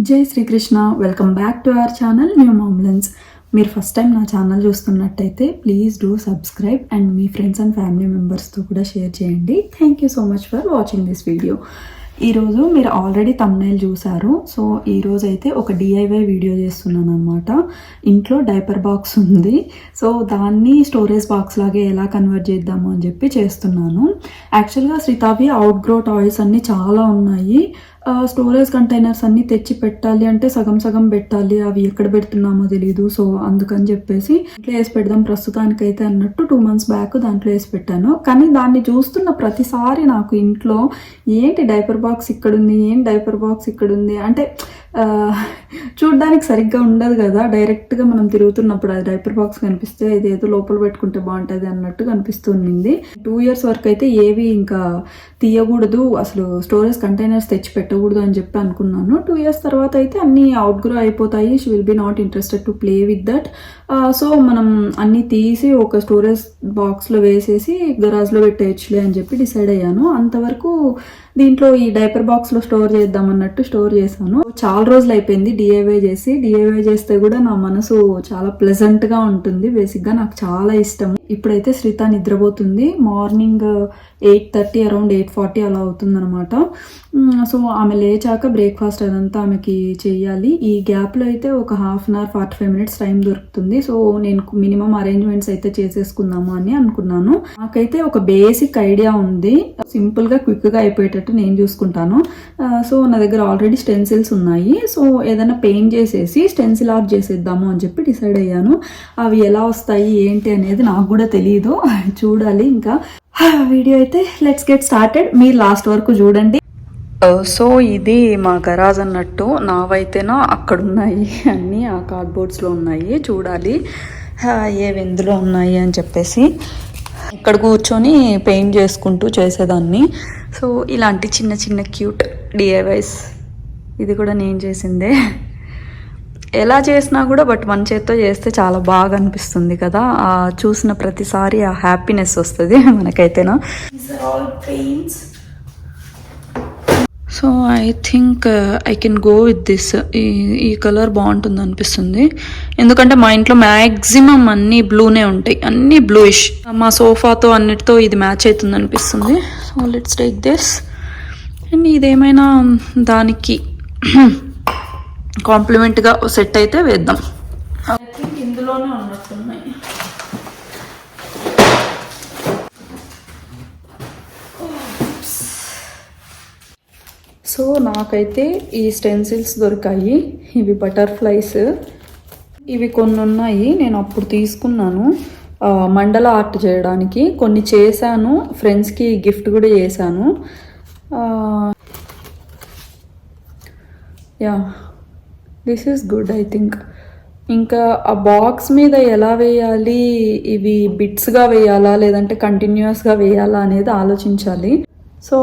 జై Sri Krishna. Welcome back to our channel new మామ్లెన్స్. మీరు ఫస్ట్ టైం నా ఛానల్ చూస్తున్నట్టయితే ప్లీజ్ డూ సబ్స్క్రైబ్ అండ్ మీ ఫ్రెండ్స్ అండ్ ఫ్యామిలీ మెంబర్స్తో కూడా షేర్ చేయండి. Thank you so much for watching this video. ఈరోజు మీరు ఆల్రెడీ థంబ్నెయిల్ చూసారు. సో ఈరోజు అయితే ఒక డిఐవై వీడియో చేస్తున్నాను అనమాట. ఇంట్లో డైపర్ బాక్స్ ఉంది. సో దాన్ని స్టోరేజ్ బాక్స్ లాగే ఎలా కన్వర్ట్ చేద్దాము అని చెప్పి చేస్తున్నాను. యాక్చువల్గా శ్రీతావి అవుట్ గ్రో టాయ్స్ అన్నీ చాలా ఉన్నాయి. స్టోరేజ్ కంటైనర్స్ అన్నీ తెచ్చి పెట్టాలి అంటే సగం సగం పెట్టాలి, అవి ఎక్కడ పెడుతున్నామో తెలియదు. సో అందుకని చెప్పేసి ఇంట్లో వేసి పెడదాం ప్రస్తుతానికైతే అన్నట్టు 2 months బ్యాక్ దాంట్లో వేసి పెట్టాను. కానీ దాన్ని చూస్తున్న ప్రతిసారి నాకు ఇంట్లో ఏంటి డైపర్ బాక్స్ ఇక్కడుంది, ఏం డైపర్ బాక్స్ ఇక్కడుంది అంటే చూడ్డానికి సరిగ్గా ఉండదు కదా. డైరెక్ట్గా మనం తిరుగుతున్నప్పుడు అది డైపర్ బాక్స్ కనిపిస్తే ఇది ఏదో లోపల పెట్టుకుంటే బాగుంటుంది అన్నట్టు కనిపిస్తుంది. 2 years వరకు అయితే ఏవి ఇంకా తీయకూడదు, అసలు స్టోరేజ్ కంటైనర్స్ తెచ్చి పెట్టకూడదు అని చెప్పి అనుకున్నాను. 2 years తర్వాత అయితే అన్నీ అవుట్ గ్రో అయిపోతాయి. She will be not interested to play with that. So మనం అన్నీ తీసి ఒక స్టోరేజ్ బాక్స్లో వేసేసి గరాజ్లో పెట్టేయచ్చులే అని చెప్పి డిసైడ్ అయ్యాను. అంతవరకు దీంట్లో ఈ డైపర్ బాక్స్లో స్టోర్ చేద్దాం అన్నట్టు స్టోర్ చేశాను. చాలా రోజులు అయిపోయింది డిఐవై చేస్తే కూడా నా మనసు చాలా ప్లెజెంట్గా ఉంటుంది. బేసిక్గా నాకు చాలా ఇష్టం. ఇప్పుడైతే శ్రీత నిద్రపోతుంది. మార్నింగ్ 8:30 అరౌండ్ 8:40 అలా అవుతుంది అనమాట. సో ఆమె లేచాక బ్రేక్ఫాస్ట్ అదంతా ఆమెకి చెయ్యాలి. ఈ గ్యాప్లో అయితే ఒక 1/2 hour 45 minutes టైం దొరుకుతుంది. సో నేను మినిమం అరేంజ్మెంట్స్ అయితే చేసేసుకుందాము అని అనుకున్నాను. నాకైతే ఒక బేసిక్ ఐడియా ఉంది. సింపుల్గా క్విక్గా అయిపోయేటట్టు నేను చూసుకుంటాను. సో నా దగ్గర ఆల్రెడీ స్టెన్సిల్స్ ఉన్నాయి. సో ఏదైనా పెయింట్ చేసేసి స్టెన్సిల్ ఆర్ట్ చేసేద్దాము అని చెప్పి డిసైడ్ అయ్యాను. అవి ఎలా వస్తాయి ఏంటి అనేది నాకు కూడా తెలియదు, చూడాలి. ఇంకా వీడియో అయితే లెట్స్ గెట్ స్టార్టెడ్. మీరు లాస్ట్ వరకు చూడండి. సో ఇది మా గరాజ్ అన్నట్టు. నావైతేనా అక్కడ ఉన్నాయి అన్నీ, ఆ కార్డ్బోర్డ్స్లో ఉన్నాయి. చూడాలి ఏవి ఎందులో ఉన్నాయి అని చెప్పేసి. ఇక్కడ కూర్చొని పెయింట్ చేసుకుంటూ చేసేదాన్ని. సో ఇలాంటి చిన్న చిన్న క్యూట్ డిఐవైస్, ఇది కూడా నేను చేసిందే. ఎలా చేసినా కూడా బట్ మన చేత్తో చేస్తే చాలా బాగా అనిపిస్తుంది కదా. చూసిన ప్రతిసారి ఆ హ్యాపీనెస్ వస్తుంది మనకైతేనా. So I think I can go with this. ఈ కలర్ బాగుంటుంది అనిపిస్తుంది. ఎందుకంటే మా ఇంట్లో మ్యాక్సిమం అన్నీ బ్లూనే ఉంటాయి, అన్నీ బ్లూయిష్. మా సోఫాతో అన్నిటితో ఇది మ్యాచ్ అవుతుంది అనిపిస్తుంది. So let's take this. And ఇదేమైనా దానికి కాంప్లిమెంట్గా సెట్ అయితే వేద్దాం. ఐ థింక్ ఇందులోనే ఉన్నట్టున్నాయి. సో నాకైతే ఈ స్టెన్సిల్స్ దొరికాయి. ఇవి బటర్ఫ్లైస్, ఇవి కొన్ని ఉన్నాయి. నేను అప్పుడు తీసుకున్నాను మండల ఆర్ట్ చేయడానికి. కొన్ని చేశాను, ఫ్రెండ్స్కి గిఫ్ట్ కూడా చేశాను. Yeah this is good I think. ఇంకా ఆ బాక్స్ మీద ఎలా వేయాలి, ఇవి బిట్స్గా వేయాలా లేదంటే కంటిన్యూస్గా వేయాలా అనేది ఆలోచించాలి. సో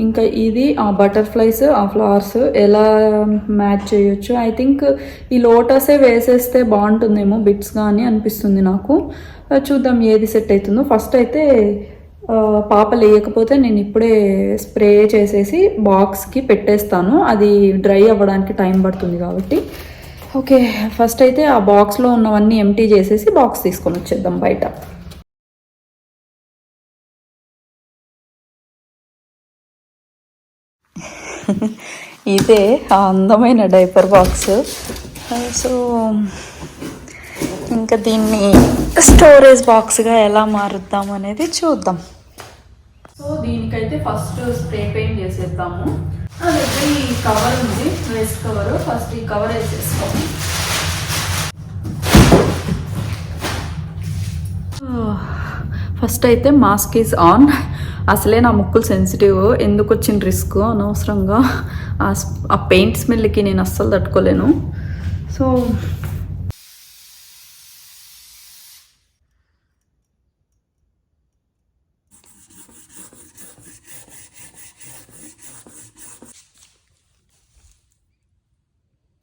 ఇంకా ఇది ఆ బటర్ఫ్లైస్, ఆ ఫ్లవర్స్ ఎలా మ్యాచ్ చేయొచ్చు. ఐ థింక్ ఈ లోటసే వేసేస్తే బాగుంటుందేమో బిట్స్గా అని అనిపిస్తుంది నాకు. చూద్దాం ఏది సెట్ అవుతుందో. ఫస్ట్ అయితే పాప లేకపోతే నేను ఇప్పుడే స్ప్రే చేసేసి బాక్స్కి పెట్టేస్తాను. అది డ్రై అవ్వడానికి టైం పడుతుంది కాబట్టి. ఓకే, ఫస్ట్ అయితే ఆ బాక్స్లో ఉన్నవన్నీ ఎంటీ చేసేసి బాక్స్ తీసుకొని వచ్చేద్దాం బయట. ఇదే ఆ అందమైన డైపర్ బాక్స్. సో ఇంకా దీన్ని స్టోరేజ్ బాక్స్గా ఎలా మారుద్దాం అనేది చూద్దాం. సో దీనికైతే ఫస్ట్ స్ప్రే పెయింట్ చేసేద్దాము. దగ్గర ఈ కవర్ ఉంది, వేస్ట్ కవర్. ఫస్ట్ ఈ కవర్ వేసేసుకోండి. ఫస్ట్ అయితే మాస్క్ ఈజ్ ఆన్. అసలే నా ముక్కులు సెన్సిటివ్, ఎందుకు వచ్చిన రిస్క్ అనవసరంగా. ఆ పెయింట్ స్మెల్కి నేను అస్సలు తట్టుకోలేను. సో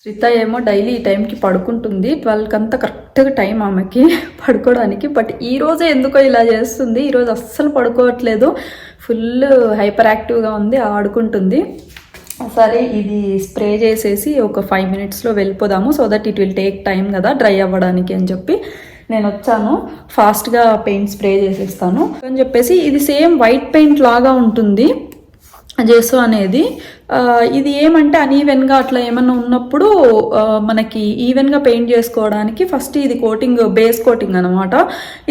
శ్రీత ఏమో డైలీ ఈ టైంకి పడుకుంటుంది. 12కి అంతా కరెక్ట్గా టైం ఆమెకి పడుకోవడానికి. బట్ ఈరోజే ఎందుకో ఇలా చేస్తుంది. ఈరోజు అస్సలు పడుకోవట్లేదు, ఫుల్ హైపర్ యాక్టివ్గా ఉంది, ఆడుకుంటుంది. సరే ఇది స్ప్రే చేసేసి ఒక 5 minutesలో వెళ్ళిపోదాము, so that it will take time కదా డ్రై అవ్వడానికి అని చెప్పి నేను వచ్చాను. ఫాస్ట్గా పెయింట్ స్ప్రే చేసేస్తాను అని చెప్పేసి. ఇది సేమ్ వైట్ పెయింట్ లాగా ఉంటుంది జెస్సో అనేది. ఇది ఏమంటే అనీవెన్గా అట్లా ఏమన్నా ఉన్నప్పుడు మనకి ఈవెన్గా పెయింట్ చేసుకోవడానికి ఫస్ట్ ఇది కోటింగ్, బేస్ కోటింగ్ అనమాట.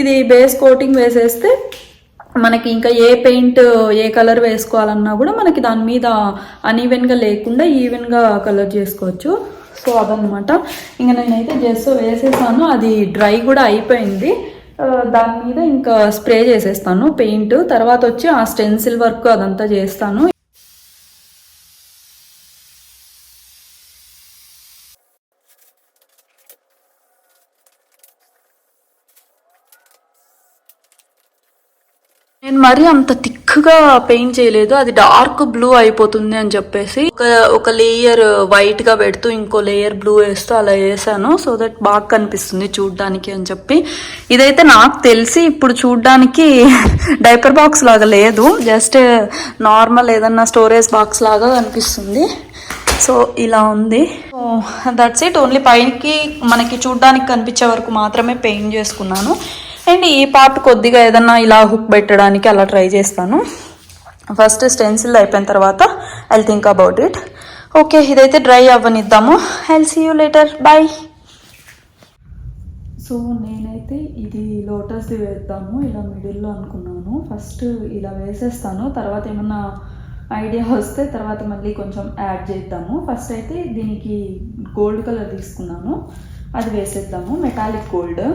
ఇది బేస్ కోటింగ్ వేసేస్తే మనకి ఇంకా ఏ పెయింట్ ఏ కలర్ వేసుకోవాలన్నా కూడా మనకి దాని మీద అనీవెన్గా లేకుండా ఈవెన్గా కలర్ చేసుకోవచ్చు. సో అదనమాట. ఇంకా నేనైతే జెస్సో వేసేసాను, అది డ్రై కూడా అయిపోయింది. దాని మీద ఇంకా స్ప్రే చేసేస్తాను పెయింట్. తర్వాత వచ్చి ఆ స్టెన్సిల్ వర్క్ అదంతా చేస్తాను. నేను మరీ అంత థిక్గా పెయింట్ చేయలేదు, అది డార్క్ బ్లూ అయిపోతుంది అని చెప్పేసి ఒక లేయర్ వైట్గా పెడుతూ ఇంకో లేయర్ బ్లూ వేస్తూ అలా వేసాను, సో దట్ బాగా కనిపిస్తుంది చూడ్డానికి అని చెప్పి. ఇదైతే నాకు తెలిసి ఇప్పుడు చూడ్డానికి డైపర్ బాక్స్ లాగా లేదు, జస్ట్ నార్మల్ ఏదన్నా స్టోరేజ్ బాక్స్ లాగా కనిపిస్తుంది. సో ఇలా ఉంది. So that's it. ఓన్లీ పైకి మనకి చూడ్డానికి కనిపించే వరకు మాత్రమే పెయింట్ చేసుకున్నాను. అండ్ ఈ పార్ట్ కొద్దిగా ఏదన్నా ఇలా హుక్ పెట్టడానికి అలా ట్రై చేస్తాను. ఫస్ట్ స్టెన్సిల్ అయిపోయిన తర్వాత I think about it. Okay, ఇదైతే డ్రై అవ్వనిద్దాము. I see you later, bye. So నేనైతే ఇది లోటస్ది వేద్దాము ఇలా మిడిల్లో అనుకున్నాను. ఫస్ట్ ఇలా వేసేస్తాను, తర్వాత ఏమన్నా ఐడియా వస్తే తర్వాత మళ్ళీ కొంచెం యాడ్ చేద్దాము. ఫస్ట్ అయితే దీనికి గోల్డ్ కలర్ తీసుకున్నాను, అది వేసేద్దాము, metallic gold.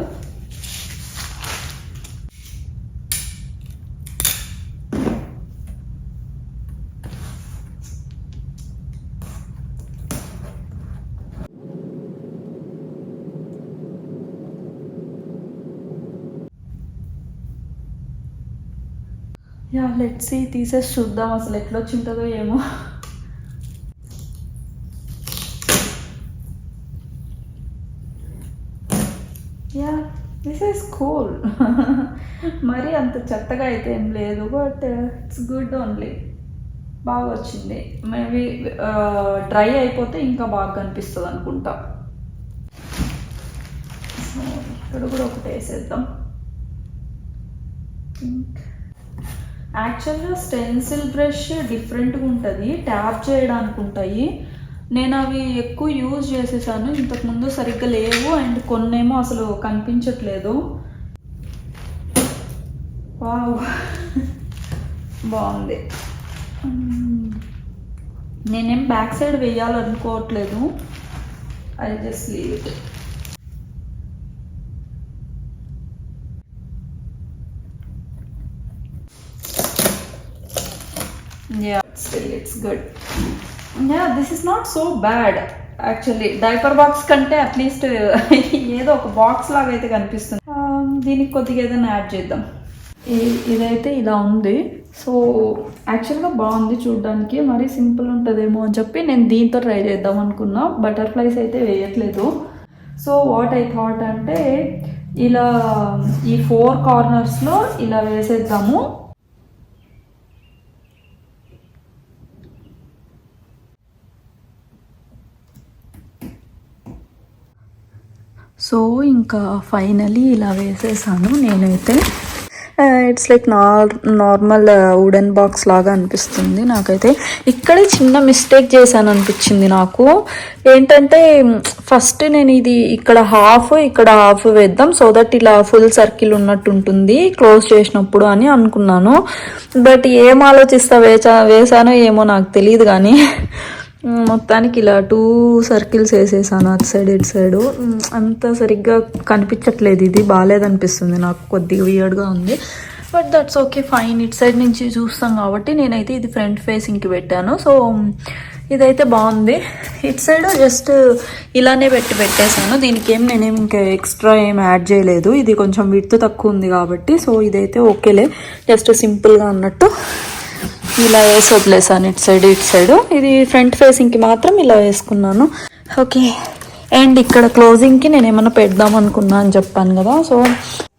Yeah let's see, తీసేసి చూద్దాం అసలు ఎట్లా వచ్చింటుందో ఏమో. Yeah this is cool. మరి అంత చెత్తగా అయితే ఏం లేదు, బట్ ఇట్స్ గుడ్ ఓన్లీ. బాగా వచ్చింది. మేబీ డ్రై అయిపోతే ఇంకా బాగా కనిపిస్తుంది అనుకుంటా. ఇక్కడ కూడా ఒకటి వేసేద్దాం. యాక్చువల్గా స్టెన్సిల్ బ్రష్ డిఫరెంట్గా ఉంటుంది, ట్యాప్ చేయడానికి ఉంటాయి. నేను అవి ఎక్కువ యూజ్ చేసేసాను, ఇంతకుముందు సరిగ్గా లేవు, అండ్ కొన్నేమో అసలు కనిపించట్లేదు. వావ్ బాగుంది. నేనేం బ్యాక్ సైడ్ వేయాలనుకోవట్లేదు, I just leave it. Yeah, still it's good. Yeah, this is not so bad actually. Diaper box కంటే అట్లీస్ట్ ఏదో ఒక బాక్స్ లాగా అయితే కనిపిస్తుంది. దీనికి కొద్దిగా ఏదైనా యాడ్ చేద్దాం. ఇదైతే ఇలా ఉంది. సో యాక్చువల్గా బాగుంది చూడడానికి, మరీ సింపుల్ ఉంటుందేమో అని చెప్పి నేను దీంతో ట్రై చేద్దాం అనుకున్నా. బటర్ఫ్లైస్ అయితే వేయట్లేదు. సో వాట్ ఐ థాట్ అంటే ఇలా ఈ 4 కార్నర్స్లో ఇలా వేసేద్దాము. సో ఇంకా ఫైనలీ ఇలా వేసేసాను నేనైతే. It's like normal wooden box లాగా అనిపిస్తుంది నాకైతే. ఇక్కడే చిన్న మిస్టేక్ చేశాను అనిపించింది నాకు. ఏంటంటే ఫస్ట్ నేను ఇది ఇక్కడ హాఫ్ వేద్దాం, సో దట్ ఇలా ఫుల్ సర్కిల్ ఉన్నట్టు ఉంటుంది క్లోజ్ చేసినప్పుడు అని అనుకున్నాను. బట్ ఏం ఆలోచిస్తా వేసానో ఏమో నాకు తెలియదు, కానీ మొత్తానికి ఇలా 2 సర్కిల్స్ వేసేసాను అటు సైడ్ ఇటు సైడు. అంత సరిగ్గా కనిపించట్లేదు, ఇది బాగాలేదనిపిస్తుంది నాకు, కొద్దిగా వియర్డ్గా ఉంది. But that's okay, fine. ఇటు సైడ్ నుంచి చూస్తాం కాబట్టి నేనైతే ఇది ఫ్రంట్ ఫేసింగ్కి పెట్టాను. సో ఇదైతే బాగుంది. ఇటు సైడ్ జస్ట్ ఇలానే పెట్టేశాను. దీనికి నేనేం ఇంకా ఎక్స్ట్రా ఏం యాడ్ చేయలేదు, ఇది కొంచెం విడ్త్ తక్కువ ఉంది కాబట్టి. సో ఇదైతే ఓకేలే, జస్ట్ సింపుల్గా అన్నట్టు ఇలా వేసి వదిలేసాను ఇటు సైడ్. ఇది ఫ్రంట్ ఫేసింగ్కి మాత్రం ఇలా వేసుకున్నాను. ఓకే, అండ్ ఇక్కడ క్లోజింగ్కి నేను ఏమైనా పెడదాం అనుకున్నా అని చెప్పాను కదా.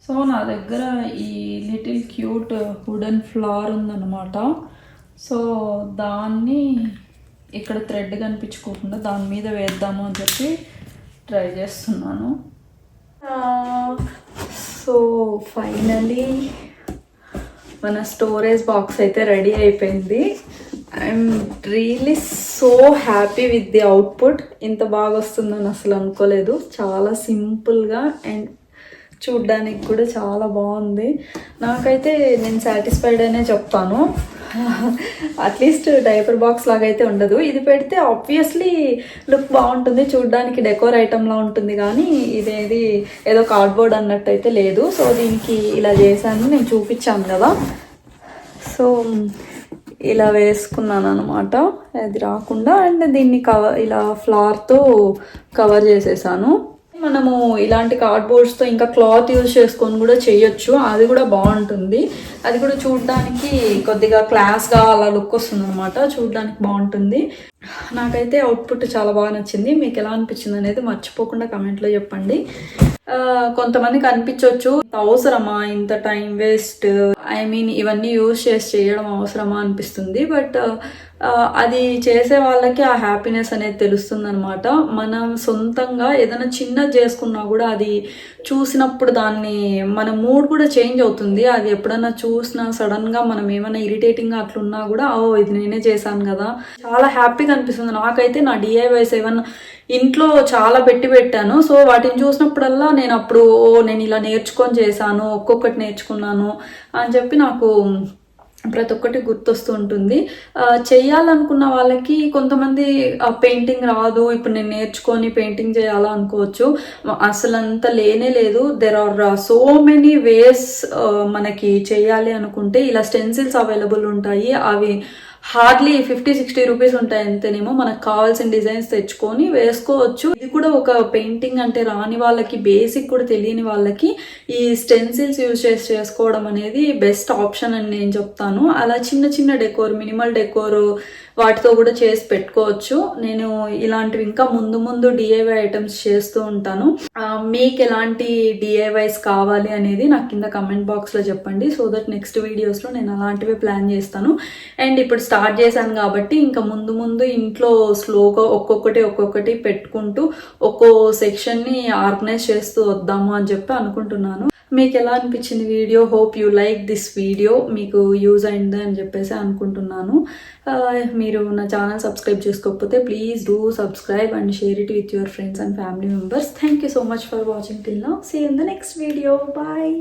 సో నా దగ్గర ఈ లిటిల్ క్యూట్ వుడెన్ ఫ్లవర్ ఉందన్నమాట. సో దాన్ని ఇక్కడ థ్రెడ్ కనిపించుకోకుండా దాని మీద వేద్దాము అని చెప్పి ట్రై చేస్తున్నాను. సో ఫైనలీ మన స్టోరేజ్ బాక్స్ అయితే రెడీ అయిపోయింది. I'm really so happy with the output. ఇంత బాగా వస్తుందని అసలు అనుకోలేదు. చాలా సింపుల్గా అండ్ చూడ్డానికి కూడా చాలా బాగుంది. నాకైతే నేను సాటిస్ఫైడ్ అనే చెప్తాను. అట్లీస్ట్ డైపర్ బాక్స్ లాగా అయితే ఉండదు. ఇది పెడితే ఆబ్వియస్లీ లుక్ బాగుంటుంది, చూడ్డానికి డెకోర్ ఐటమ్లా ఉంటుంది, కానీ ఇదేది ఏదో కార్డ్బోర్డ్ అన్నట్టు అయితే లేదు. సో దీనికి ఇలా చేశాను, నేను చూపించాను కదా. సో ఇలా వేసుకున్నాను అనమాట, అది రాకుండా. అండ్ దీన్ని ఇలా ఫ్లవర్తో కవర్ చేసేసాను. మనము ఇలాంటి కార్డ్బోర్డ్స్తో ఇంకా క్లాత్ యూజ్ చేసుకొని కూడా చేయొచ్చు, అది కూడా బాగుంటుంది. అది కూడా చూడడానికి కొద్దిగా క్లాస్గా అలా లుక్ వస్తుంది అనమాట, చూడడానికి బాగుంటుంది. నాకైతే అవుట్పుట్ చాలా బాగా నచ్చింది. మీకు ఎలా అనిపించింది అనేది మర్చిపోకుండా కమెంట్లో చెప్పండి. కొంతమందికి అనిపించవచ్చు అవసరమా ఇంత టైం వేస్ట్, ఐ మీన్ ఇవన్నీ యూజ్ చేసి చేయడం అవసరమా అనిపిస్తుంది. బట్ అది చేసే వాళ్ళకి ఆ హ్యాపీనెస్ అనేది తెలుస్తుంది అనమాట. మనం సొంతంగా ఏదైనా చిన్నది చేసుకున్నా కూడా అది చూసినప్పుడు దాన్ని మన మూడ్ కూడా చేంజ్ అవుతుంది. అది ఎప్పుడన్నా చూసినా సడన్గా మనం ఏమైనా ఇరిటేటింగ్గా అట్లున్నా కూడా ఇది నేనే చేశాను కదా, చాలా హ్యాపీగా అనిపిస్తుంది. నాకైతే నా DIYs ఏమన్నా ఇంట్లో చాలా పెట్టాను. సో వాటిని చూసినప్పుడల్లా నేను అప్పుడు నేను ఇలా నేర్చుకొని చేశాను, ఒక్కొక్కటి నేర్చుకున్నాను అని చెప్పి నాకు ప్రతి ఒక్కటి గుర్తొస్తూ ఉంటుంది. చేయాలనుకున్న వాళ్ళకి కొంతమంది పెయింటింగ్ రాదు, ఇప్పుడు నేను నేర్చుకొని పెయింటింగ్ చేయాలా అనుకోవచ్చు. అసలు అంత లేనే లేదు. There are so many ways మనకి చేయాలి అనుకుంటే. ఇలా స్టెన్సిల్స్ అవైలబుల్ ఉంటాయి, అవి హార్డ్లీ 50-60 రూపీస్ ఉంటాయి అంతేనేమో. మనకు కావాల్సిన డిజైన్స్ తెచ్చుకొని వేసుకోవచ్చు. ఇది కూడా ఒక పెయింటింగ్ అంటే రాని వాళ్ళకి, బేసిక్ కూడా తెలియని వాళ్ళకి ఈ స్టెన్సిల్స్ యూజ్ చేసి చేసుకోవడం అనేది బెస్ట్ ఆప్షన్ అని నేను చెప్తాను. అలా చిన్న చిన్న డెకోర్, మినిమల్ డెకోర్ వాటితో కూడా చేసి పెట్టుకోవచ్చు. నేను ఇలాంటివి ఇంకా ముందు DIY ఐటమ్స్ చేస్తూ ఉంటాను. మీకు ఎలాంటి DIYs కావాలి అనేది నాకు కింద కమెంట్ బాక్స్లో చెప్పండి. సో దట్ నెక్స్ట్ వీడియోస్లో నేను అలాంటివి ప్లాన్ చేస్తాను. అండ్ ఇప్పుడు స్టార్ట్ చేశాను కాబట్టి ఇంకా ముందు ఇంట్లో స్లోగా ఒక్కొక్కటి పెట్టుకుంటూ ఒక్కో సెక్షన్ని ఆర్గనైజ్ చేస్తూ వద్దాము అని చెప్పి అనుకుంటున్నాను. మీకు ఎలా అనిపించింది video? Hope you like this video. మీకు యూజ్ అయింది అని చెప్పేసి అనుకుంటున్నాను. మీరు నా ఛానల్ సబ్స్క్రైబ్ చేసుకోకపోతే please do subscribe and share it with your friends and family members. Thank you so much for watching till now. See you in the next video. Bye.